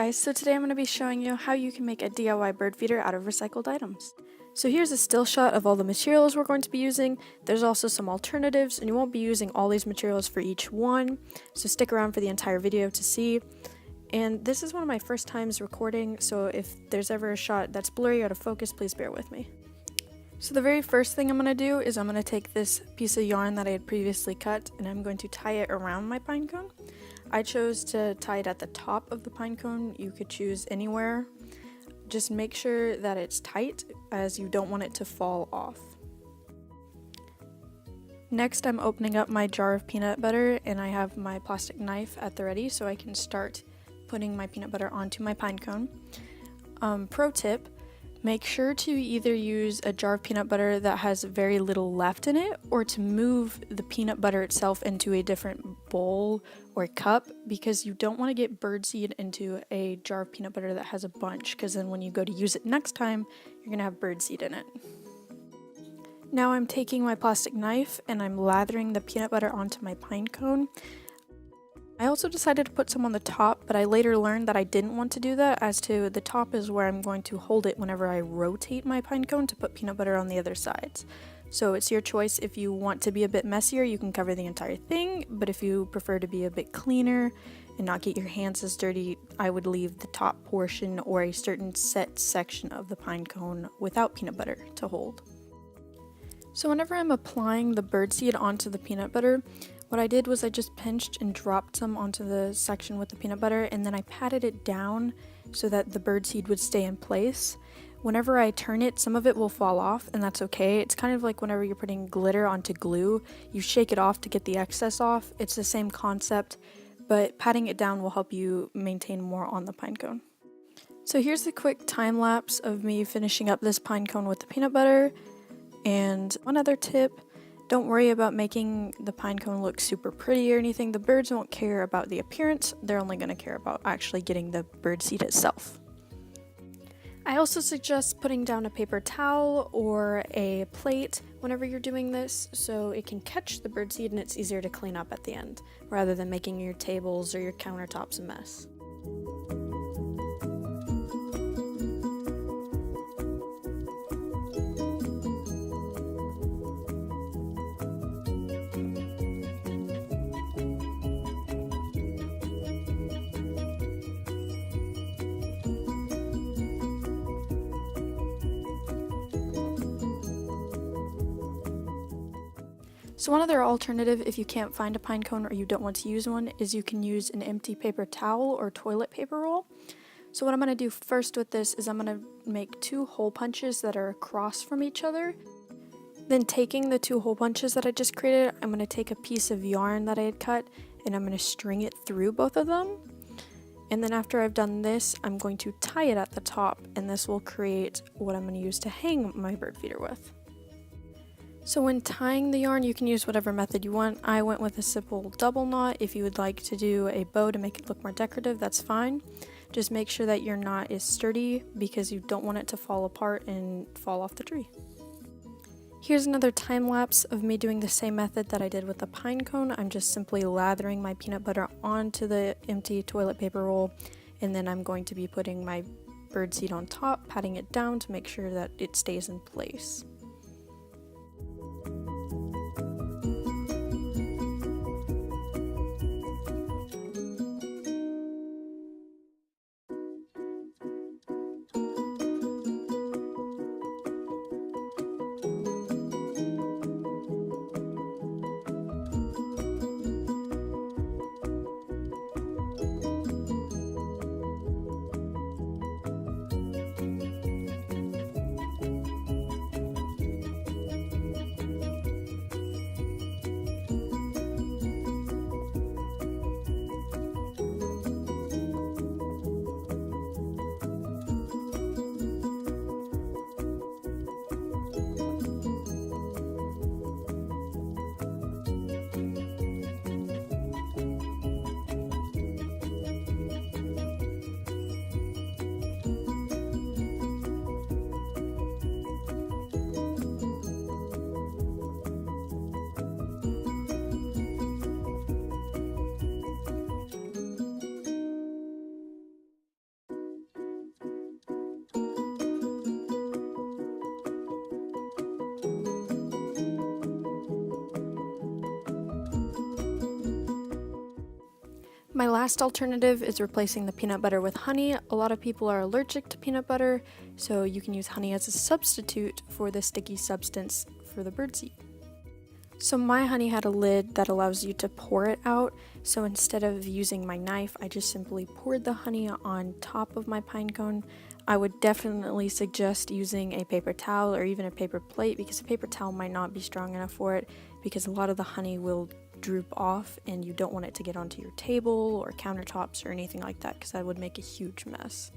guys, so today I'm going to be showing you how you can make a DIY bird feeder out of recycled items. So here's a still shot of all the materials we're going to be using. There's also some alternatives, and you won't be using all these materials for each one, so stick around for the entire video to see. And this is one of my first times recording, so if there's ever a shot that's blurry or out of focus, please bear with me. So the very first thing I'm going to do is I'm going to take this piece of yarn that I had previously cut, and I'm going to tie it around my pine cone. I chose to tie it at the top of the pine cone. You could choose anywhere. Just make sure that it's tight, as you don't want it to fall off. Next, I'm opening up my jar of peanut butter, and I have my plastic knife at the ready so I can start putting my peanut butter onto my pine cone. Pro tip, make sure to either use a jar of peanut butter that has very little left in it, or to move the peanut butter itself into a different bowl or cup, because you don't want to get birdseed into a jar of peanut butter that has a bunch, because then when you go to use it next time, you're going to have birdseed in it. Now I'm taking my plastic knife and I'm lathering the peanut butter onto my pine cone. I also decided to put some on the top, but I later learned that I didn't want to do that, as to the top is where I'm going to hold it whenever I rotate my pine cone to put peanut butter on the other sides. So it's your choice. If you want to be a bit messier, you can cover the entire thing, but if you prefer to be a bit cleaner and not get your hands as dirty, I would leave the top portion or a certain set section of the pine cone without peanut butter to hold. So whenever I'm applying the birdseed onto the peanut butter, what I did was I just pinched and dropped some onto the section with the peanut butter, and then I patted it down so that the birdseed would stay in place. Whenever I turn it, some of it will fall off, and that's okay. It's kind of like whenever you're putting glitter onto glue, you shake it off to get the excess off. It's the same concept, but patting it down will help you maintain more on the pine cone. So here's a quick time lapse of me finishing up this pine cone with the peanut butter. And one other tip, don't worry about making the pine cone look super pretty or anything. The birds won't care about the appearance, they're only going to care about actually getting the birdseed itself. I also suggest putting down a paper towel or a plate whenever you're doing this, so it can catch the birdseed and it's easier to clean up at the end, rather than making your tables or your countertops a mess. So one other alternative, if you can't find a pine cone or you don't want to use one, is you can use an empty paper towel or toilet paper roll. So what I'm going to do first with this is I'm going to make 2 hole punches that are across from each other. Then taking the 2 hole punches that I just created, I'm going to take a piece of yarn that I had cut and I'm going to string it through both of them. And then after I've done this, I'm going to tie it at the top, and this will create what I'm going to use to hang my bird feeder with. So when tying the yarn, you can use whatever method you want. I went with a simple double knot. If you would like to do a bow to make it look more decorative, that's fine. Just make sure that your knot is sturdy, because you don't want it to fall apart and fall off the tree. Here's another time lapse of me doing the same method that I did with the pine cone. I'm just simply lathering my peanut butter onto the empty toilet paper roll, and then I'm going to be putting my birdseed on top, patting it down to make sure that it stays in place. My last alternative is replacing the peanut butter with honey. A lot of people are allergic to peanut butter, so you can use honey as a substitute for the sticky substance for the birdseed. So my honey had a lid that allows you to pour it out, so instead of using my knife, I just simply poured the honey on top of my pine cone. I would definitely suggest using a paper towel or even a paper plate, because a paper towel might not be strong enough for it, because a lot of the honey will droop off and you don't want it to get onto your table or countertops or anything like that, because that would make a huge mess.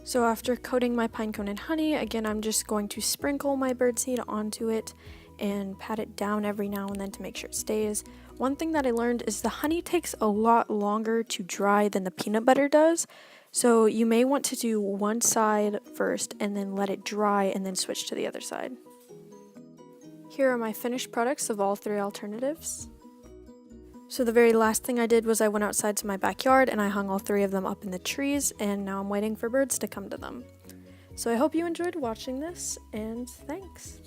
So after coating my pine cone in honey, again I'm just going to sprinkle my birdseed onto it and pat it down every now and then to make sure it stays. One thing that I learned is the honey takes a lot longer to dry than the peanut butter does, so you may want to do one side first and then let it dry and then switch to the other side. Here are my finished products of all three alternatives. So the very last thing I did was I went outside to my backyard and I hung all three of them up in the trees, and now I'm waiting for birds to come to them. So I hope you enjoyed watching this, and thanks!